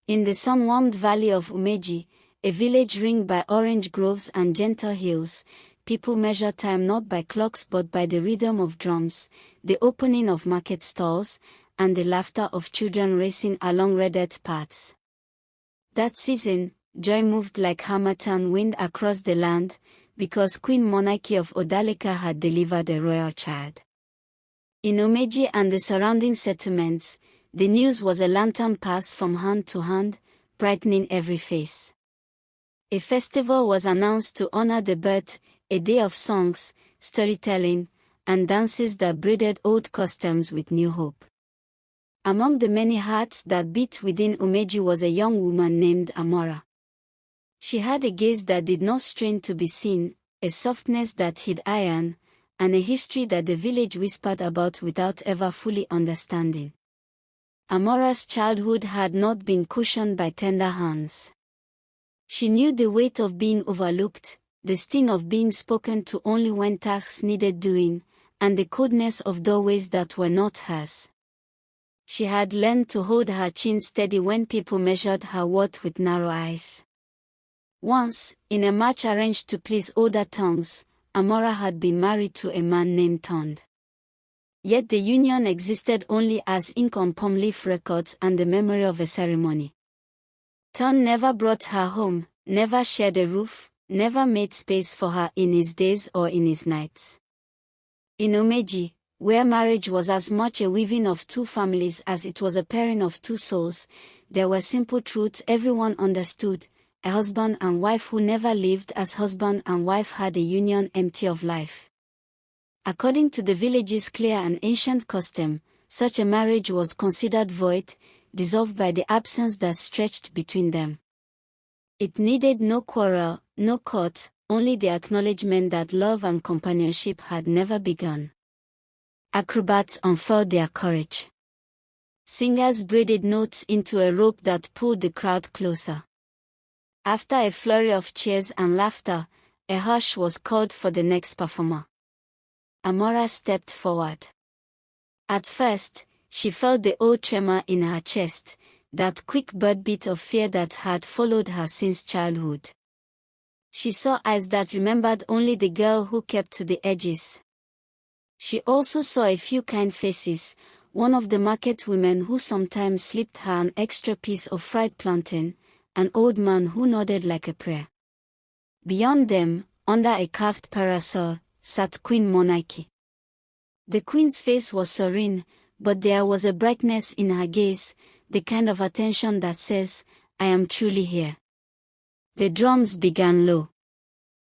In the sun-warmed valley of Umeji, a village ringed by orange groves and gentle hills, people measure time not by clocks but by the rhythm of drums, the opening of market stalls, and the laughter of children racing along red-earth paths. That season, joy moved like harmattan wind across the land, because Queen Monarchy of Odaleka had delivered a royal child. In Umeji and the surrounding settlements, the news was a lantern passed from hand to hand, brightening every face. A festival was announced to honor the birth, a day of songs, storytelling, and dances that braided old customs with new hope. Among the many hearts that beat within Umeji was a young woman named Amora. She had a gaze that did not strain to be seen, a softness that hid iron, and a history that the village whispered about without ever fully understanding. Amora's childhood had not been cushioned by tender hands. She knew the weight of being overlooked, the sting of being spoken to only when tasks needed doing, and the coldness of doorways that were not hers. She had learned to hold her chin steady when people measured her worth with narrow eyes. Once, in a march arranged to please older tongues, Amora had been married to a man named Tond. Yet the union existed only as ink on palm leaf records and the memory of a ceremony. Tond never brought her home, never shared a roof, never made space for her in his days or in his nights. In Umeji, where marriage was as much a weaving of two families as it was a pairing of two souls, there were simple truths everyone understood. A husband and wife who never lived as husband and wife had a union empty of life. According to the village's clear and ancient custom, such a marriage was considered void, dissolved by the absence that stretched between them. It needed no quarrel, no court, only the acknowledgement that love and companionship had never begun. Acrobats unfurled their courage. Singers braided notes into a rope that pulled the crowd closer. After a flurry of cheers and laughter, a hush was called for the next performer. Amora stepped forward. At first, she felt the old tremor in her chest, that quick bird-beat of fear that had followed her since childhood. She saw eyes that remembered only the girl who kept to the edges. She also saw a few kind faces, one of the market women who sometimes slipped her an extra piece of fried plantain, an old man who nodded like a prayer. Beyond them, under a carved parasol, sat Queen Monarchy. The queen's face was serene, but there was a brightness in her gaze, the kind of attention that says, "I am truly here." The drums began low.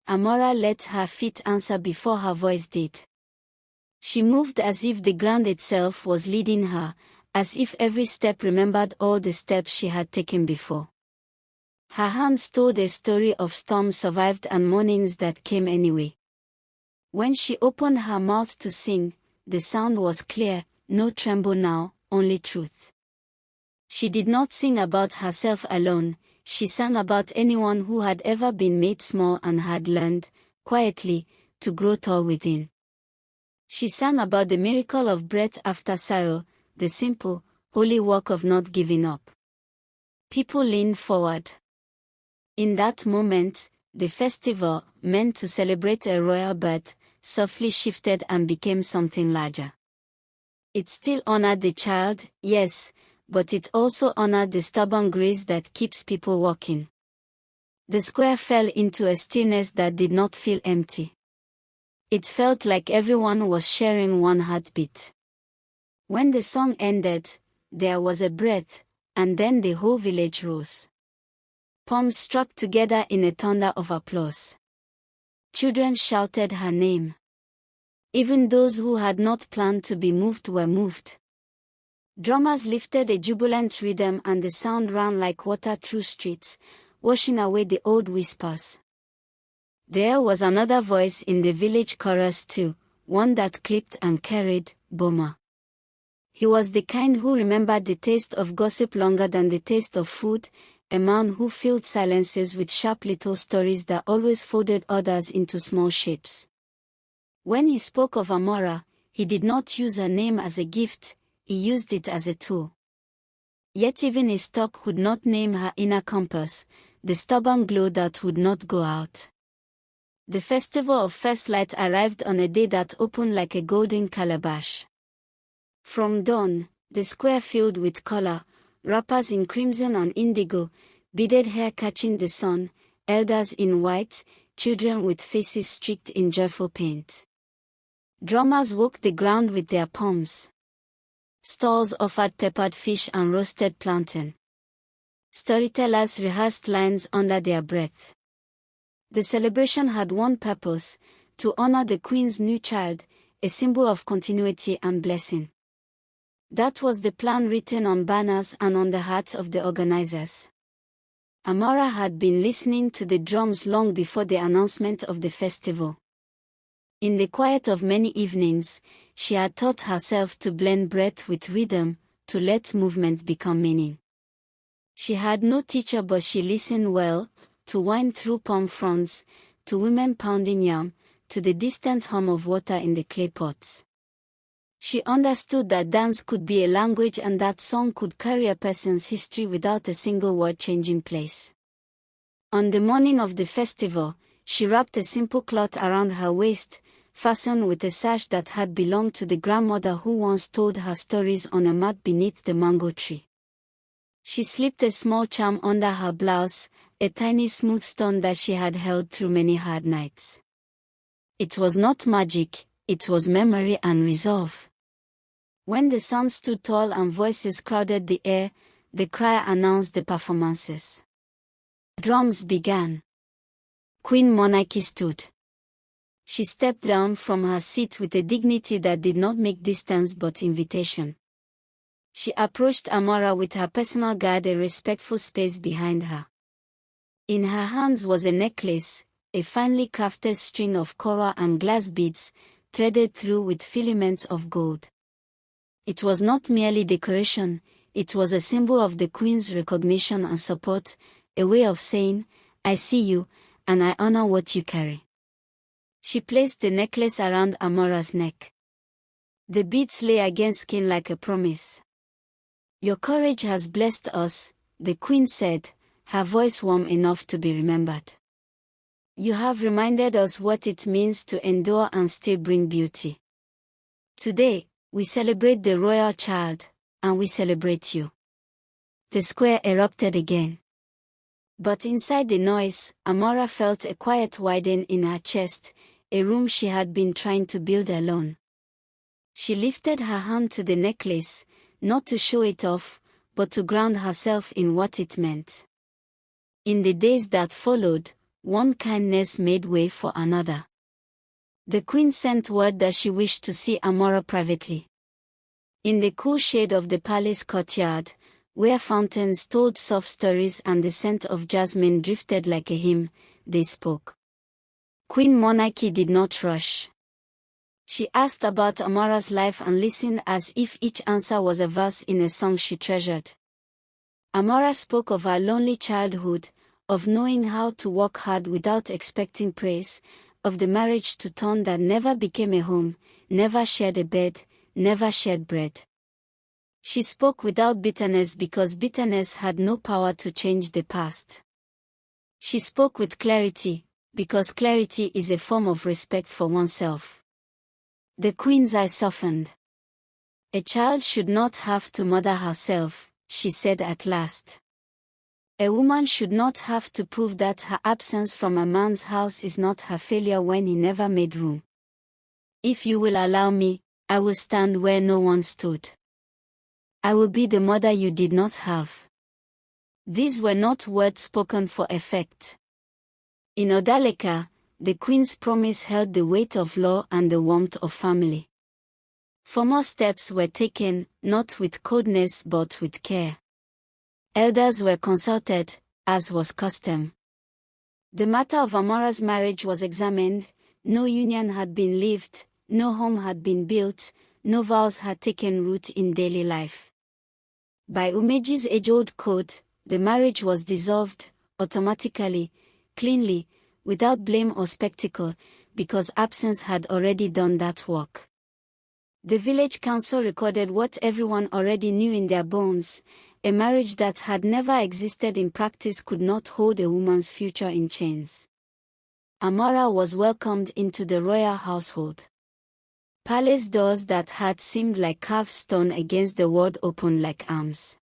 Amora let her feet answer before her voice did. She moved as if the ground itself was leading her, as if every step remembered all the steps she had taken before. Her hands told a story of storms survived and mornings that came anyway. When she opened her mouth to sing, the sound was clear, no tremble now, only truth. She did not sing about herself alone, she sang about anyone who had ever been made small and had learned, quietly, to grow tall within. She sang about the miracle of breath after sorrow, the simple, holy work of not giving up. People leaned forward. In that moment, the festival, meant to celebrate a royal birth, softly shifted and became something larger. It still honored the child, yes, but it also honored the stubborn grace that keeps people walking. The square fell into a stillness that did not feel empty. It felt like everyone was sharing one heartbeat. When the song ended, there was a breath, and then the whole village rose. Palms struck together in a thunder of applause. Children shouted her name. Even those who had not planned to be moved were moved. Drummers lifted a jubilant rhythm and the sound ran like water through streets, washing away the old whispers. There was another voice in the village chorus too, one that clipped and carried, Boma. He was the kind who remembered the taste of gossip longer than the taste of food, a man who filled silences with sharp little stories that always folded others into small shapes. When he spoke of Amora, he did not use her name as a gift, he used it as a tool. Yet even a stock would not name her inner compass, the stubborn glow that would not go out. The festival of first light arrived on a day that opened like a golden calabash. From dawn, the square filled with color, rappers in crimson and indigo, beaded hair catching the sun, elders in white, children with faces streaked in joyful paint. Drummers woke the ground with their palms. Stalls offered peppered fish and roasted plantain. Storytellers rehearsed lines under their breath. The celebration had one purpose: to honor the Queen's new child, a symbol of continuity and blessing. That was the plan written on banners and on the hearts of the organizers. Amara had been listening to the drums long before the announcement of the festival. In the quiet of many evenings, she had taught herself to blend breath with rhythm, to let movement become meaning. She had no teacher, but she listened well, to wine through palm fronds, to women pounding yam, to the distant hum of water in the clay pots. She understood that dance could be a language and that song could carry a person's history without a single word changing place. On the morning of the festival, she wrapped a simple cloth around her waist, fastened with a sash that had belonged to the grandmother who once told her stories on a mat beneath the mango tree. She slipped a small charm under her blouse, a tiny smooth stone that she had held through many hard nights. It was not magic, it was memory and resolve. When the sun stood tall and voices crowded the air, the crier announced the performances. Drums began. Queen Monarchy stood. She stepped down from her seat with a dignity that did not make distance but invitation. She approached Amara with her personal guard, a respectful space behind her. In her hands was a necklace, a finely crafted string of coral and glass beads, threaded through with filaments of gold. It was not merely decoration, it was a symbol of the Queen's recognition and support, a way of saying, "I see you, and I honor what you carry." She placed the necklace around Amara's neck. The beads lay against skin like a promise. "Your courage has blessed us," the Queen said, her voice warm enough to be remembered. "You have reminded us what it means to endure and still bring beauty. Today, we celebrate the royal child, and we celebrate you." The square erupted again. But inside the noise, Amara felt a quiet widen in her chest, a room she had been trying to build alone. She lifted her hand to the necklace, not to show it off, but to ground herself in what it meant. In the days that followed, one kindness made way for another. The Queen sent word that she wished to see Amara privately. In the cool shade of the palace courtyard, where fountains told soft stories and the scent of jasmine drifted like a hymn, they spoke. Queen Monarchy did not rush. She asked about Amara's life and listened as if each answer was a verse in a song she treasured. Amara spoke of her lonely childhood, of knowing how to work hard without expecting praise, of the marriage to Ton that never became a home, never shared a bed, never shared bread. She spoke without bitterness because bitterness had no power to change the past. She spoke with clarity, because clarity is a form of respect for oneself. The Queen's eyes softened. "A child should not have to mother herself," she said at last. "A woman should not have to prove that her absence from a man's house is not her failure when he never made room. If you will allow me, I will stand where no one stood. I will be the mother you did not have." These were not words spoken for effect. In Odaleka, the Queen's promise held the weight of law and the warmth of family. Formal steps were taken, not with coldness but with care. Elders were consulted, as was custom. The matter of Amara's marriage was examined, no union had been lived, no home had been built, no vows had taken root in daily life. By Umeji's age-old code, the marriage was dissolved, automatically, cleanly, without blame or spectacle, because absence had already done that work. The village council recorded what everyone already knew in their bones: A marriage that had never existed in practice could not hold a woman's future in chains. Amora was welcomed into the royal household. Palace doors that had seemed like carved stone against the world opened like arms.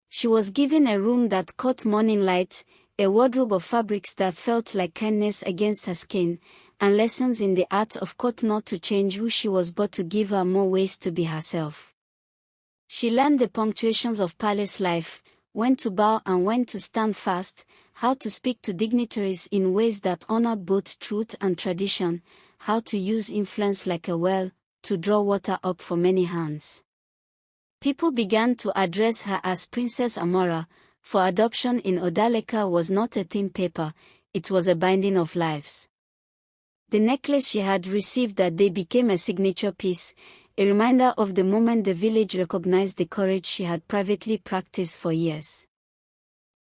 She was given a room that caught morning light, a wardrobe of fabrics that felt like kindness against her skin, and lessons in the art of court not to change who she was but to give her more ways to be herself. She learned the punctuations of palace life, when to bow and when to stand fast, how to speak to dignitaries in ways that honored both truth and tradition, how to use influence like a well, to draw water up for many hands. People began to address her as Princess Amora, for adoption in Odaleka was not a thin paper, it was a binding of lives. The necklace she had received that day became a signature piece, a reminder of the moment the village recognized the courage she had privately practiced for years.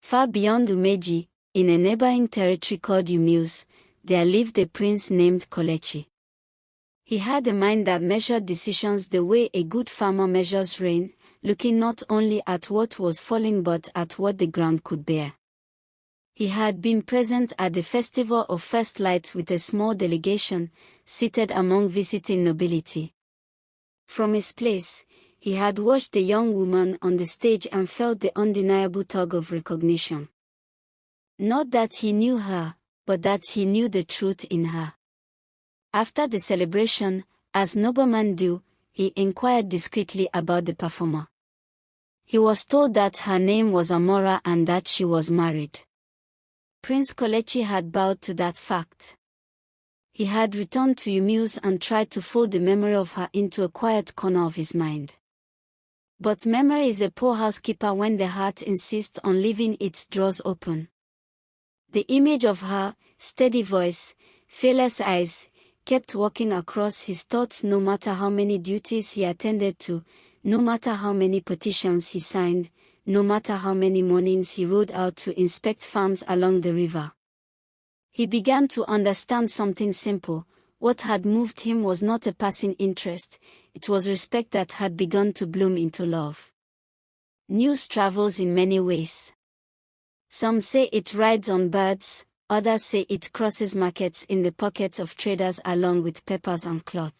Far beyond Umeji, in a neighboring territory called Umuse, there lived a prince named Kolechi. He had a mind that measured decisions the way a good farmer measures rain, looking not only at what was falling but at what the ground could bear. He had been present at the Festival of First Lights with a small delegation, seated among visiting nobility. From his place, he had watched the young woman on the stage and felt the undeniable tug of recognition. Not that he knew her, but that he knew the truth in her. After the celebration, as noblemen do, he inquired discreetly about the performer. He was told that her name was Amora and that she was married. Prince Kolechi had bowed to that fact. He had returned to Umuse and tried to fold the memory of her into a quiet corner of his mind. But memory is a poor housekeeper when the heart insists on leaving its drawers open. The image of her, steady voice, fearless eyes, kept walking across his thoughts no matter how many duties he attended to, no matter how many petitions he signed, no matter how many mornings he rode out to inspect farms along the river. He began to understand something simple. What had moved him was not a passing interest, it was respect that had begun to bloom into love. News travels in many ways. Some say it rides on birds, others say it crosses markets in the pockets of traders along with peppers and cloth.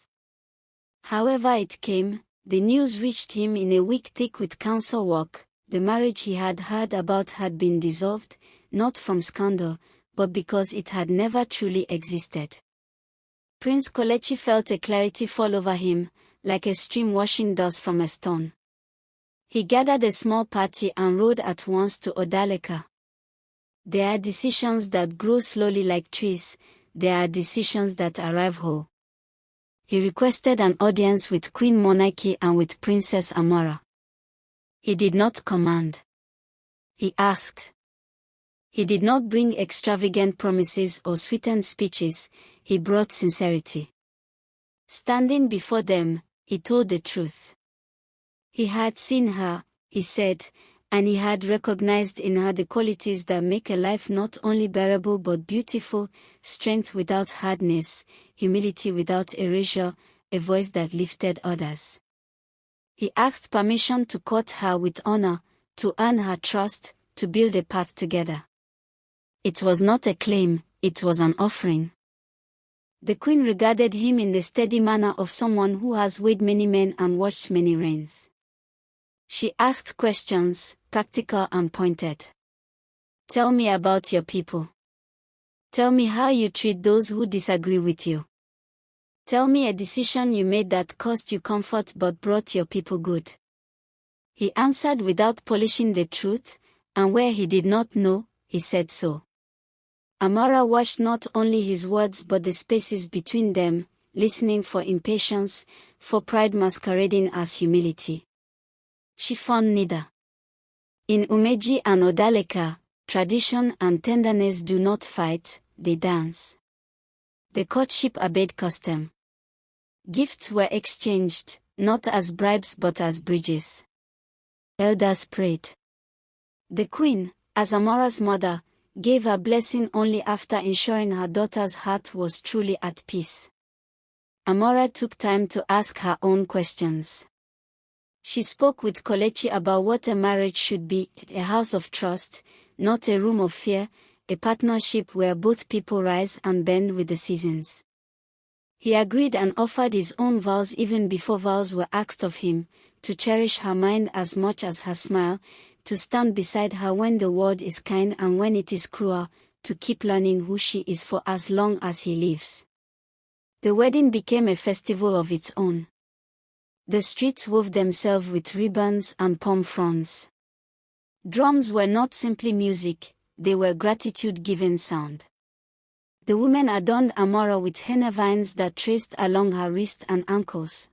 However it came, the news reached him in a week thick with council work. The marriage he had heard about had been dissolved, not from scandal, but because it had never truly existed. Prince Kolechi felt a clarity fall over him, like a stream washing dust from a stone. He gathered a small party and rode at once to Odaleka. There are decisions that grow slowly like trees, there are decisions that arrive whole. He requested an audience with Queen Monarchy and with Princess Amora. He did not command. He asked. He did not bring extravagant promises or sweetened speeches, he brought sincerity. Standing before them, he told the truth. He had seen her, he said, and he had recognized in her the qualities that make a life not only bearable but beautiful, strength without hardness, humility without erasure, a voice that lifted others. He asked permission to court her with honor, to earn her trust, to build a path together. It was not a claim, it was an offering. The queen regarded him in the steady manner of someone who has weighed many men and watched many reigns. She asked questions, practical and pointed. Tell me about your people. Tell me how you treat those who disagree with you. Tell me a decision you made that cost you comfort but brought your people good. He answered without polishing the truth, and where he did not know, he said so. Amora watched not only his words but the spaces between them, listening for impatience, for pride masquerading as humility. She found neither. In Umeji and Odaleka, tradition and tenderness do not fight, they dance. The courtship obeyed custom. Gifts were exchanged, not as bribes but as bridges. Elders prayed. The queen, as Amora's mother, gave her blessing only after ensuring her daughter's heart was truly at peace. Amora took time to ask her own questions. She spoke with Kelechi about what a marriage should be, a house of trust, not a room of fear, a partnership where both people rise and bend with the seasons. He agreed and offered his own vows even before vows were asked of him, to cherish her mind as much as her smile, to stand beside her when the world is kind and when it is cruel, to keep learning who she is for as long as he lives. The wedding became a festival of its own. The streets wove themselves with ribbons and palm fronds. Drums were not simply music, they were gratitude-giving sound. The women adorned Amora with henna vines that traced along her wrist and ankles.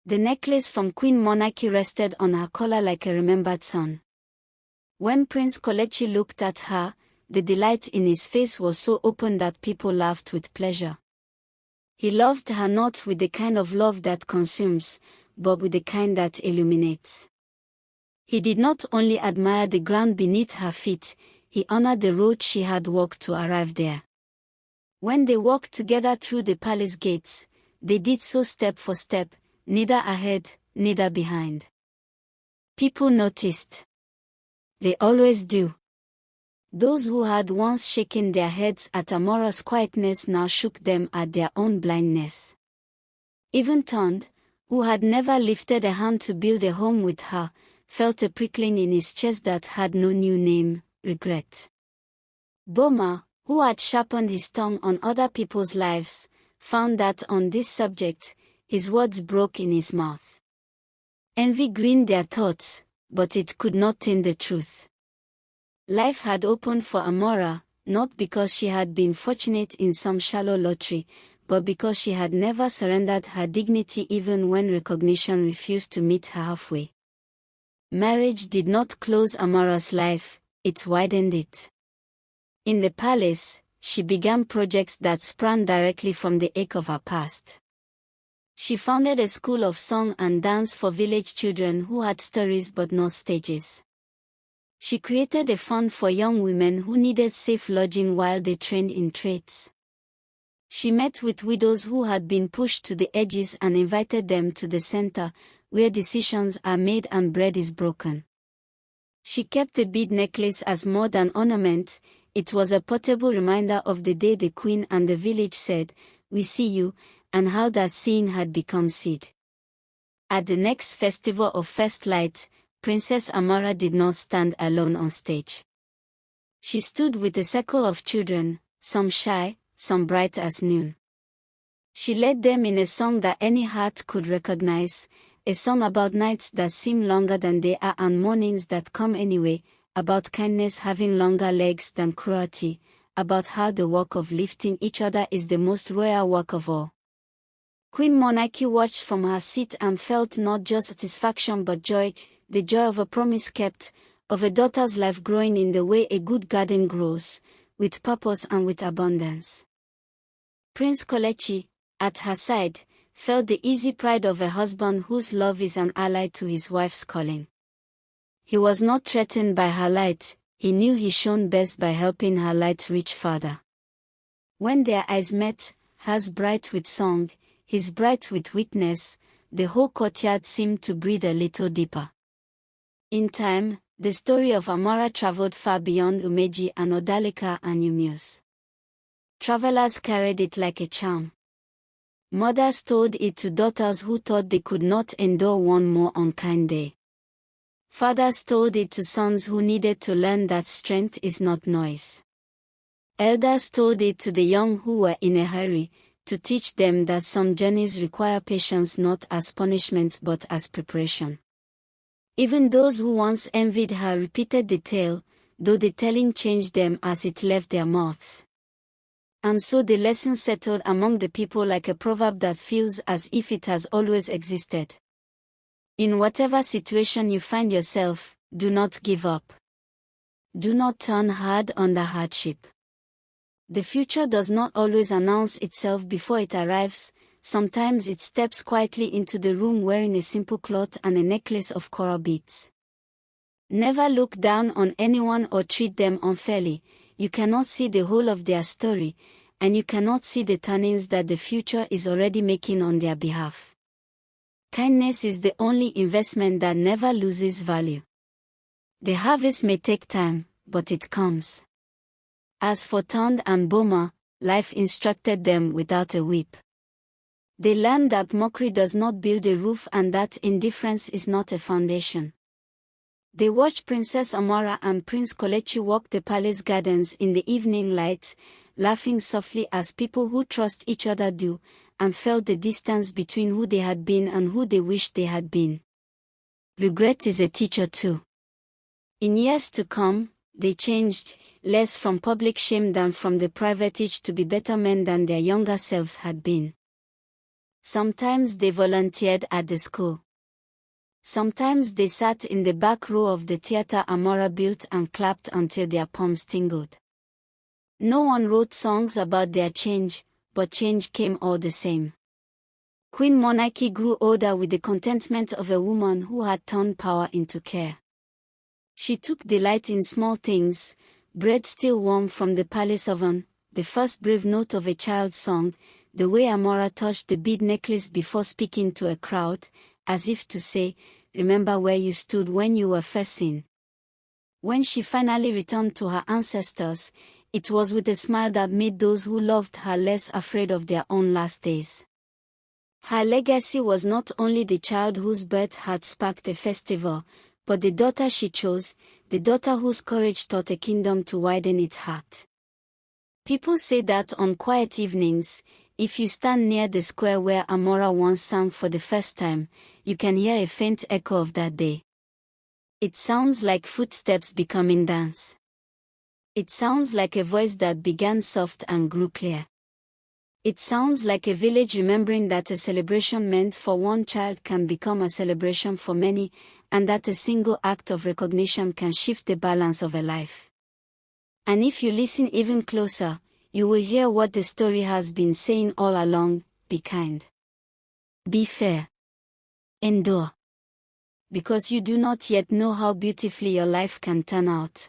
The necklace from Queen Monarchy rested on her collar like a remembered son. When Prince Kelechi looked at her, the delight in his face was so open that people laughed with pleasure. He loved her not with the kind of love that consumes, but with the kind that illuminates. He did not only admire the ground beneath her feet, he honored the road she had walked to arrive there. When they walked together through the palace gates, they did so step for step, neither ahead, neither behind. People noticed. They always do. Those who had once shaken their heads at Amora's quietness now shook them at their own blindness. Even Tond, who had never lifted a hand to build a home with her, felt a prickling in his chest that had no new name, regret. Boma, who had sharpened his tongue on other people's lives, found that on this subject, his words broke in his mouth. Envy greened their thoughts, but it could not taint the truth. Life had opened for Amora, not because she had been fortunate in some shallow lottery, but because she had never surrendered her dignity even when recognition refused to meet her halfway. Marriage did not close Amora's life, it widened it. In the palace, she began projects that sprang directly from the ache of her past. She founded a school of song and dance for village children who had stories but not stages. She created a fund for young women who needed safe lodging while they trained in trades. She met with widows who had been pushed to the edges and invited them to the center, where decisions are made and bread is broken. She kept the bead necklace as more than ornament, it was a portable reminder of the day the queen and the village said, "We see you," and how that seeing had become seed. At the next festival of First Light, Princess Amora did not stand alone on stage. She stood with a circle of children, some shy, some bright as noon. She led them in a song that any heart could recognize, a song about nights that seem longer than they are and mornings that come anyway, about kindness having longer legs than cruelty, about how the work of lifting each other is the most royal work of all. Queen Monarchy watched from her seat and felt not just satisfaction but joy, the joy of a promise kept, of a daughter's life growing in the way a good garden grows, with purpose and with abundance. Prince Kelechi, at her side, felt the easy pride of a husband whose love is an ally to his wife's calling. He was not threatened by her light, he knew he shone best by helping her light reach farther. When their eyes met, hers bright with song, his bright with witness, the whole courtyard seemed to breathe a little deeper. In time, the story of Amora traveled far beyond Umeji and Odalika and Umuez. Travelers carried it like a charm. Mothers told it to daughters who thought they could not endure one more unkind day. Fathers told it to sons who needed to learn that strength is not noise. Elders told it to the young who were in a hurry, to teach them that some journeys require patience not as punishment but as preparation. Even those who once envied her repeated the tale, though the telling changed them as it left their mouths. And so the lesson settled among the people like a proverb that feels as if it has always existed. In whatever situation you find yourself, do not give up. Do not turn hard under hardship. The future does not always announce itself before it arrives. Sometimes it steps quietly into the room wearing a simple cloth and a necklace of coral beads. Never look down on anyone or treat them unfairly. You cannot see the whole of their story, and you cannot see the turnings that the future is already making on their behalf. Kindness is the only investment that never loses value. The harvest may take time, but it comes. As for Tond and Boma, life instructed them without a whip. They learned that mockery does not build a roof and that indifference is not a foundation. They watched Princess Amara and Prince Kolechi walk the palace gardens in the evening light, laughing softly as people who trust each other do, and felt the distance between who they had been and who they wished they had been. Regret is a teacher too. In years to come, they changed, less from public shame than from the private itch to be better men than their younger selves had been. Sometimes they volunteered at the school. Sometimes they sat in the back row of the theater Amara built and clapped until their palms tingled. No one wrote songs about their change, but change came all the same. Queen Monarchy grew older with the contentment of a woman who had turned power into care. She took delight in small things, bread still warm from the palace oven, the first brave note of a child's song, the way Amara touched the bead necklace before speaking to a crowd, as if to say, remember where you stood when you were first seen. When she finally returned to her ancestors, it was with a smile that made those who loved her less afraid of their own last days. Her legacy was not only the child whose birth had sparked a festival, but the daughter she chose, the daughter whose courage taught a kingdom to widen its heart. People say that on quiet evenings, if you stand near the square where Amora once sang for the first time, you can hear a faint echo of that day. It sounds like footsteps becoming dance. It sounds like a voice that began soft and grew clear. It sounds like a village remembering that a celebration meant for one child can become a celebration for many, and that a single act of recognition can shift the balance of a life. And if you listen even closer, you will hear what the story has been saying all along: be kind. Be fair. Endure. Because you do not yet know how beautifully your life can turn out.